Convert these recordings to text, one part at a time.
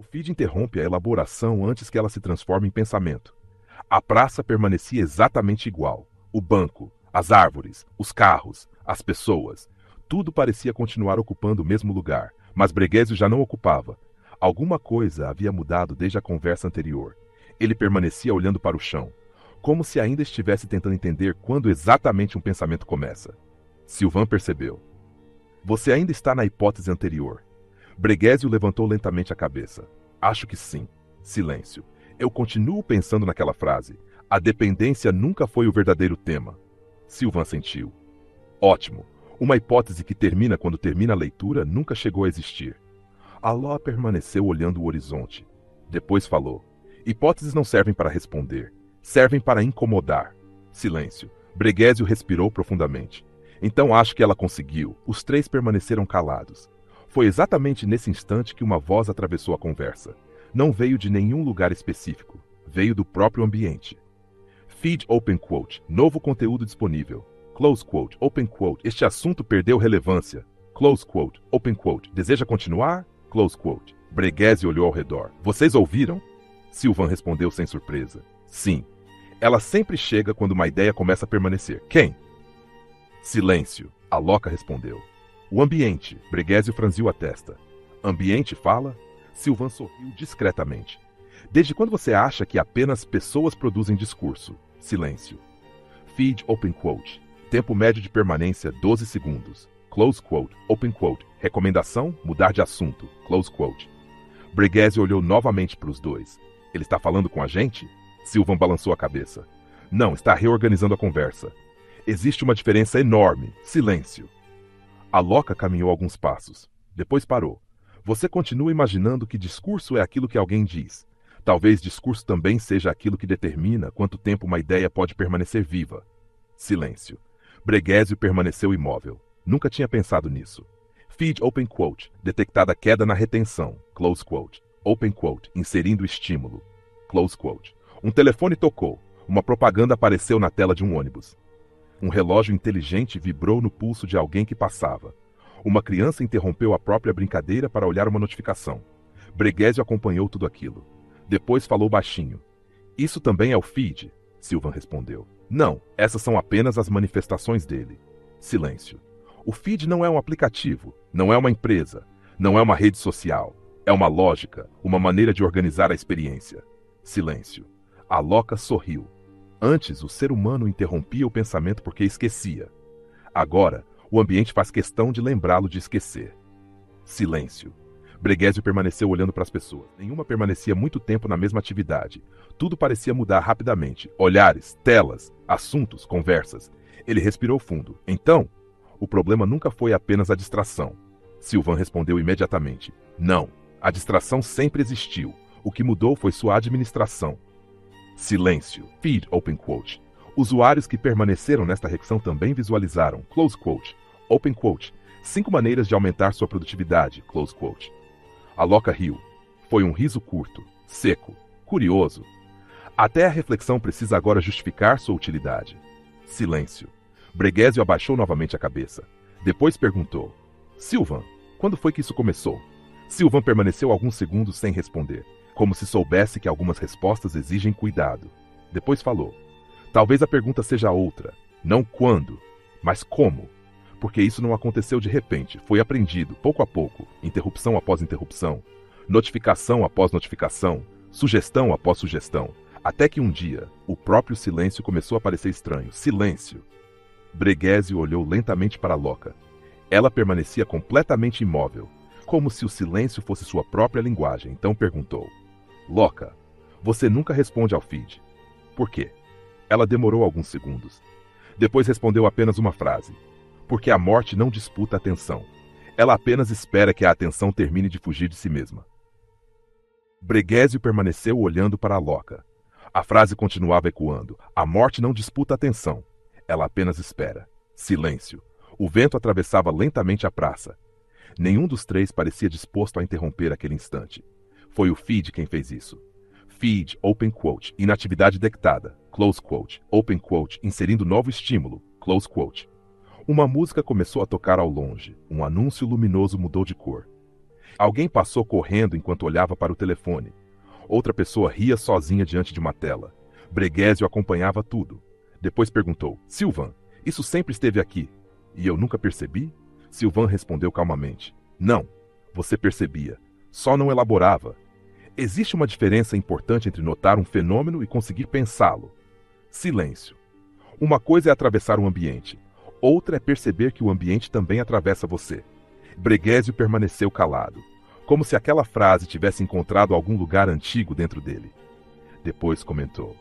feed interrompe a elaboração antes que ela se transforme em pensamento. A praça permanecia exatamente igual. O banco, as árvores, os carros, as pessoas. Tudo parecia continuar ocupando o mesmo lugar, mas Breguésio já não ocupava. Alguma coisa havia mudado desde a conversa anterior. Ele permanecia olhando para o chão, como se ainda estivesse tentando entender quando exatamente um pensamento começa. Sylvain percebeu. Você ainda está na hipótese anterior. Breguésio levantou lentamente a cabeça. Acho que sim. Silêncio. Eu continuo pensando naquela frase. A dependência nunca foi o verdadeiro tema. Sylvain sentiu. Ótimo. Uma hipótese que termina quando termina a leitura nunca chegou a existir. Aló permaneceu olhando o horizonte. Depois falou. Hipóteses não servem para responder. Servem para incomodar. Silêncio. Breguésio respirou profundamente. Então acho que ela conseguiu. Os três permaneceram calados. Foi exatamente nesse instante que uma voz atravessou a conversa. Não veio de nenhum lugar específico. Veio do próprio ambiente. Feed open quote. Novo conteúdo disponível. Close quote. Open quote. Este assunto perdeu relevância. Close quote. Open quote. Deseja continuar? Close quote. Breguésio olhou ao redor. Vocês ouviram? Sylvain respondeu sem surpresa. Sim. Ela sempre chega quando uma ideia começa a permanecer. Quem? Silêncio. Aloca respondeu. O ambiente. Breguésio franziu a testa. Ambiente fala? Sylvain sorriu discretamente. Desde quando você acha que apenas pessoas produzem discurso? Silêncio. Feed open quote. Tempo médio de permanência 12 segundos. Close quote. Open quote. Recomendação: mudar de assunto. Close quote. Breguésio olhou novamente para os dois. Ele está falando com a gente? Sylvain balançou a cabeça. Não, está reorganizando a conversa. Existe uma diferença enorme. Silêncio. Aloca caminhou alguns passos. Depois parou. Você continua imaginando que discurso é aquilo que alguém diz. Talvez discurso também seja aquilo que determina quanto tempo uma ideia pode permanecer viva. Silêncio. Breguésio permaneceu imóvel. Nunca tinha pensado nisso. Feed open quote. Detectada queda na retenção. Close quote. Open quote. Inserindo estímulo. Close quote. Um telefone tocou. Uma propaganda apareceu na tela de um ônibus. Um relógio inteligente vibrou no pulso de alguém que passava. Uma criança interrompeu a própria brincadeira para olhar uma notificação. Breguésio acompanhou tudo aquilo. Depois falou baixinho. Isso também é o feed? Sylvain respondeu. Não, essas são apenas as manifestações dele. Silêncio. O feed não é um aplicativo, não é uma empresa, não é uma rede social. É uma lógica, uma maneira de organizar a experiência. Silêncio. Aloca sorriu. Antes, o ser humano interrompia o pensamento porque esquecia. Agora, o ambiente faz questão de lembrá-lo de esquecer. Silêncio. Breguésio permaneceu olhando para as pessoas. Nenhuma permanecia muito tempo na mesma atividade. Tudo parecia mudar rapidamente. Olhares, telas, assuntos, conversas. Ele respirou fundo. Então, o problema nunca foi apenas a distração. Sylvain respondeu imediatamente. Não, a distração sempre existiu. O que mudou foi sua administração. Silêncio. Feed open quote. Usuários que permaneceram nesta secção também visualizaram. Close quote. Open quote. 5 maneiras de aumentar sua produtividade. Close quote. Aloca riu. Foi um riso curto, seco, curioso. Até a reflexão precisa agora justificar sua utilidade. Silêncio. Breguésio abaixou novamente a cabeça. Depois perguntou. Sylvain, quando foi que isso começou? Sylvain permaneceu alguns segundos sem responder, como se soubesse que algumas respostas exigem cuidado. Depois falou. Talvez a pergunta seja outra. Não quando, mas como. Porque isso não aconteceu de repente, foi aprendido, pouco a pouco, interrupção após interrupção, notificação após notificação, sugestão após sugestão, até que um dia, o próprio silêncio começou a parecer estranho. Silêncio. Breguésio olhou lentamente para Aloca. Ela permanecia completamente imóvel, como se o silêncio fosse sua própria linguagem, então perguntou. Loca, você nunca responde ao feed. Por quê? Ela demorou alguns segundos. Depois respondeu apenas uma frase. Porque a morte não disputa a atenção. Ela apenas espera que a atenção termine de fugir de si mesma. Breguésio permaneceu olhando para Aloca. A frase continuava ecoando. A morte não disputa a atenção. Ela apenas espera. Silêncio. O vento atravessava lentamente a praça. Nenhum dos três parecia disposto a interromper aquele instante. Foi o feed quem fez isso. Feed, open quote, inatividade detectada, close quote, open quote, inserindo novo estímulo, close quote. Uma música começou a tocar ao longe. Um anúncio luminoso mudou de cor. Alguém passou correndo enquanto olhava para o telefone. Outra pessoa ria sozinha diante de uma tela. Breguésio acompanhava tudo. Depois perguntou: Silvan, isso sempre esteve aqui. E eu nunca percebi? Silvan respondeu calmamente: Não, você percebia, só não elaborava. Existe uma diferença importante entre notar um fenômeno e conseguir pensá-lo. Silêncio. Uma coisa é atravessar um ambiente, outra é perceber que o ambiente também atravessa você. Breguésio permaneceu calado, como se aquela frase tivesse encontrado algum lugar antigo dentro dele. Depois comentou: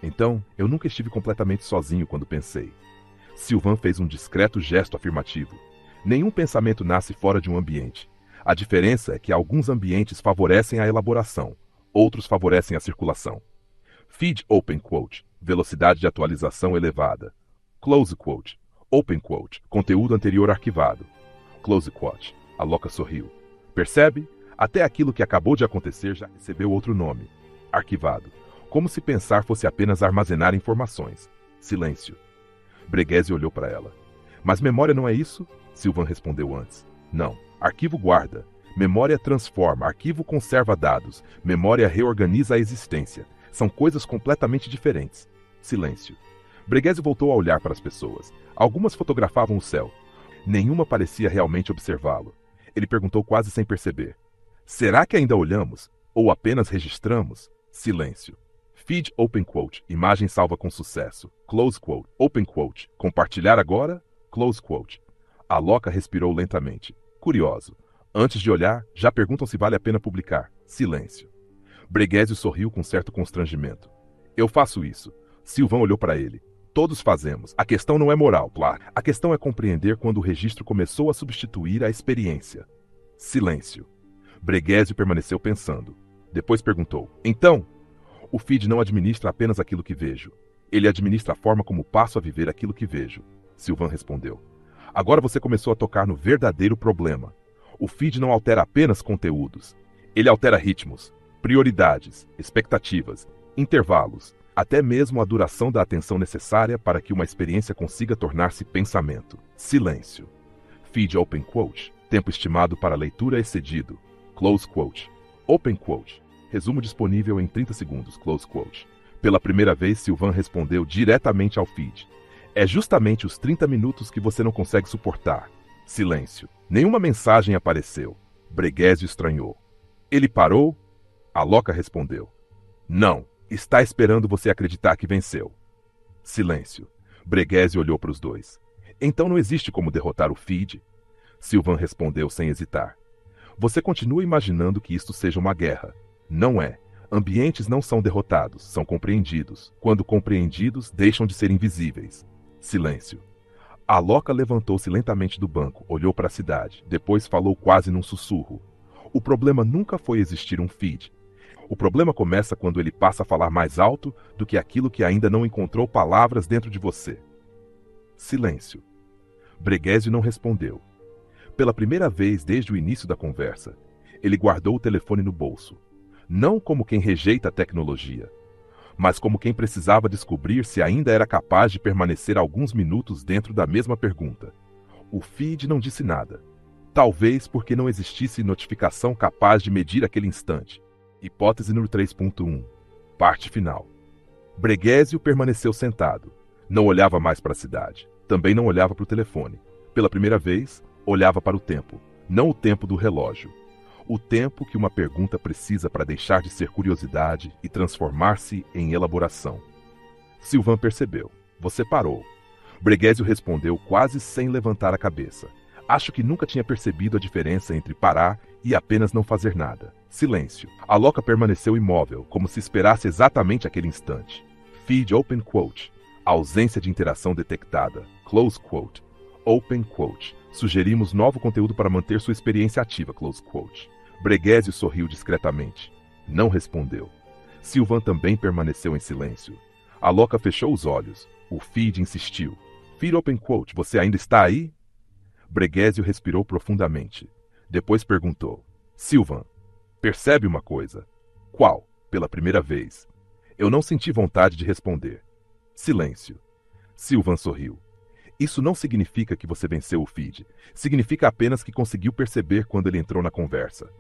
Então, eu nunca estive completamente sozinho quando pensei. Silvan fez um discreto gesto afirmativo. Nenhum pensamento nasce fora de um ambiente. A diferença é que alguns ambientes favorecem a elaboração, outros favorecem a circulação. Feed open quote, velocidade de atualização elevada. Close quote, open quote, conteúdo anterior arquivado. Close quote, a Loca sorriu. Percebe? Até aquilo que acabou de acontecer já recebeu outro nome. Arquivado. Como se pensar fosse apenas armazenar informações. Silêncio. Breguésio olhou para ela. Mas memória não é isso? Silvan respondeu antes. Não. Arquivo guarda. Memória transforma. Arquivo conserva dados. Memória reorganiza a existência. São coisas completamente diferentes. Silêncio. Breguésio voltou a olhar para as pessoas. Algumas fotografavam o céu. Nenhuma parecia realmente observá-lo. Ele perguntou quase sem perceber. Será que ainda olhamos? Ou apenas registramos? Silêncio. Feed open quote, imagem salva com sucesso. Close quote, open quote, compartilhar agora? Close quote. A Loca respirou lentamente. Curioso. Antes de olhar, já perguntam se vale a pena publicar. Silêncio. Breguésio sorriu com certo constrangimento. Eu faço isso. Silvan olhou para ele. Todos fazemos. A questão não é moral, claro. A questão é compreender quando o registro começou a substituir a experiência. Silêncio. Breguésio permaneceu pensando. Depois perguntou. Então, o feed não administra apenas aquilo que vejo. Ele administra a forma como passo a viver aquilo que vejo. Silvan respondeu. Agora você começou a tocar no verdadeiro problema. O feed não altera apenas conteúdos. Ele altera ritmos, prioridades, expectativas, intervalos, até mesmo a duração da atenção necessária para que uma experiência consiga tornar-se pensamento. Silêncio. Feed open quote, tempo estimado para leitura excedido. Close quote. Open quote. Resumo disponível em 30 segundos. Close quote. Pela primeira vez, Silvan respondeu diretamente ao feed. É justamente os 30 minutos que você não consegue suportar. Silêncio. Nenhuma mensagem apareceu. Breguésio estranhou. Ele parou? A Loca respondeu. Não. Está esperando você acreditar que venceu. Silêncio. Breguésio olhou para os dois. Então não existe como derrotar o feed? Silvan respondeu sem hesitar. Você continua imaginando que isto seja uma guerra. Não é. Ambientes não são derrotados, são compreendidos. Quando compreendidos, deixam de ser invisíveis. Silêncio. A Loca levantou-se lentamente do banco, olhou para a cidade, depois falou quase num sussurro. O problema nunca foi existir um feed. O problema começa quando ele passa a falar mais alto do que aquilo que ainda não encontrou palavras dentro de você. Silêncio. Breguésio não respondeu. Pela primeira vez desde o início da conversa, ele guardou o telefone no bolso. Não como quem rejeita a tecnologia, mas como quem precisava descobrir se ainda era capaz de permanecer alguns minutos dentro da mesma pergunta. O feed não disse nada. Talvez porque não existisse notificação capaz de medir aquele instante. Hipótese número 3.1. Parte final. Breguésio permaneceu sentado. Não olhava mais para a cidade. Também não olhava para o telefone. Pela primeira vez, olhava para o tempo. Não o tempo do relógio. O tempo que uma pergunta precisa para deixar de ser curiosidade e transformar-se em elaboração. Silvan percebeu. Você parou. Breguésio respondeu quase sem levantar a cabeça. Acho que nunca tinha percebido a diferença entre parar e apenas não fazer nada. Silêncio. A Loca permaneceu imóvel, como se esperasse exatamente aquele instante. Feed open quote. Ausência de interação detectada. Close quote. Open quote. Sugerimos novo conteúdo para manter sua experiência ativa. Close quote. Breguésio sorriu discretamente. Não respondeu. Silvan também permaneceu em silêncio. A Loca fechou os olhos. O feed insistiu. Feed open quote. Você ainda está aí? Breguésio respirou profundamente. Depois perguntou. Silvan, percebe uma coisa? Qual? Pela primeira vez. Eu não senti vontade de responder. Silêncio. Silvan sorriu. Isso não significa que você venceu o feed. Significa apenas que conseguiu perceber quando ele entrou na conversa.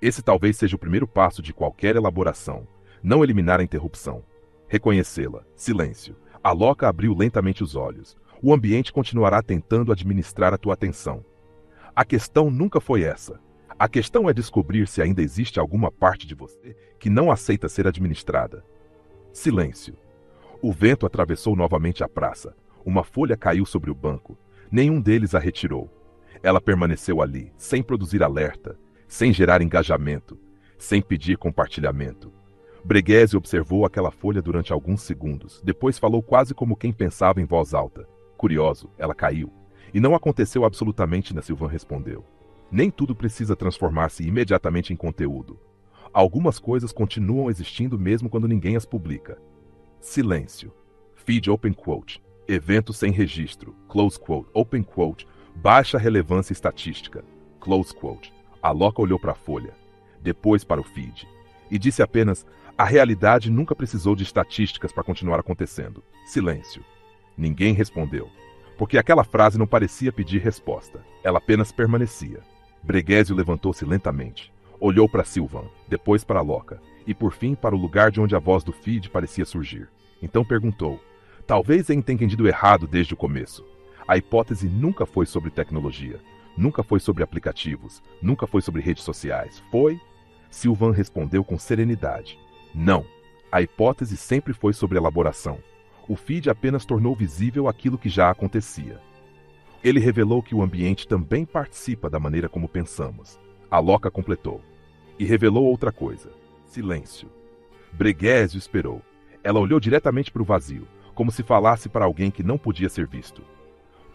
Esse talvez seja o primeiro passo de qualquer elaboração. Não eliminar a interrupção. Reconhecê-la. Silêncio. Alok abriu lentamente os olhos. O ambiente continuará tentando administrar a tua atenção. A questão nunca foi essa. A questão é descobrir se ainda existe alguma parte de você que não aceita ser administrada. Silêncio. O vento atravessou novamente a praça. Uma folha caiu sobre o banco. Nenhum deles a retirou. Ela permaneceu ali, sem produzir alerta, sem gerar engajamento, sem pedir compartilhamento. Breguesi observou aquela folha durante alguns segundos, depois falou quase como quem pensava em voz alta. Curioso, ela caiu. E não aconteceu absolutamente nada, Sylvain respondeu. Nem tudo precisa transformar-se imediatamente em conteúdo. Algumas coisas continuam existindo mesmo quando ninguém as publica. Silêncio. Feed open quote. Evento sem registro. Close quote. Open quote. Baixa relevância estatística. Close quote. Alok olhou para a folha, depois para o feed, e disse apenas: a realidade nunca precisou de estatísticas para continuar acontecendo. Silêncio. Ninguém respondeu, porque aquela frase não parecia pedir resposta. Ela apenas permanecia. Breguesi levantou-se lentamente, olhou para Sylvain, depois para Alok, e por fim para o lugar de onde a voz do feed parecia surgir. Então perguntou: talvez ele tenha entendido errado desde o começo. A hipótese nunca foi sobre tecnologia, nunca foi sobre aplicativos, nunca foi sobre redes sociais. Foi? Sylvain respondeu com serenidade. Não. A hipótese sempre foi sobre elaboração. O feed apenas tornou visível aquilo que já acontecia. Ele revelou que o ambiente também participa da maneira como pensamos. Alok completou. E revelou outra coisa. Silêncio. Breguesi esperou. Ela olhou diretamente para o vazio, como se falasse para alguém que não podia ser visto.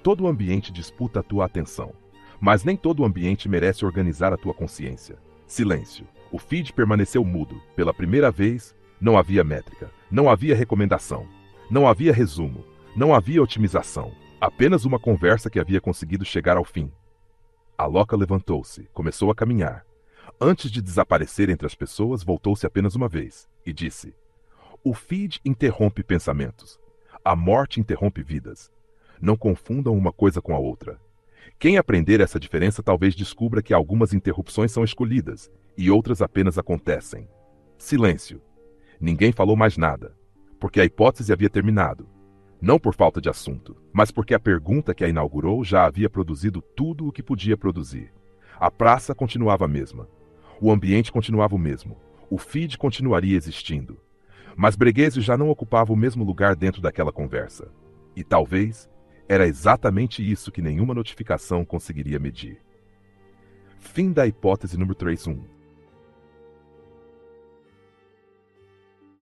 Todo o ambiente disputa a tua atenção, mas nem todo o ambiente merece organizar a tua consciência. Silêncio. O feed permaneceu mudo. Pela primeira vez, não havia métrica, não havia recomendação, não havia resumo, não havia otimização. Apenas uma conversa que havia conseguido chegar ao fim. Alok levantou-se, começou a caminhar. Antes de desaparecer entre as pessoas, voltou-se apenas uma vez e disse: o feed interrompe pensamentos. A morte interrompe vidas. Não confundam uma coisa com a outra. Quem aprender essa diferença talvez descubra que algumas interrupções são escolhidas e outras apenas acontecem. Silêncio. Ninguém falou mais nada, porque a hipótese havia terminado. Não por falta de assunto, mas porque a pergunta que a inaugurou já havia produzido tudo o que podia produzir. A praça continuava a mesma. O ambiente continuava o mesmo. O feed continuaria existindo. Mas Breguesi já não ocupava o mesmo lugar dentro daquela conversa. E talvez era exatamente isso que nenhuma notificação conseguiria medir. Fim da hipótese número 3.1.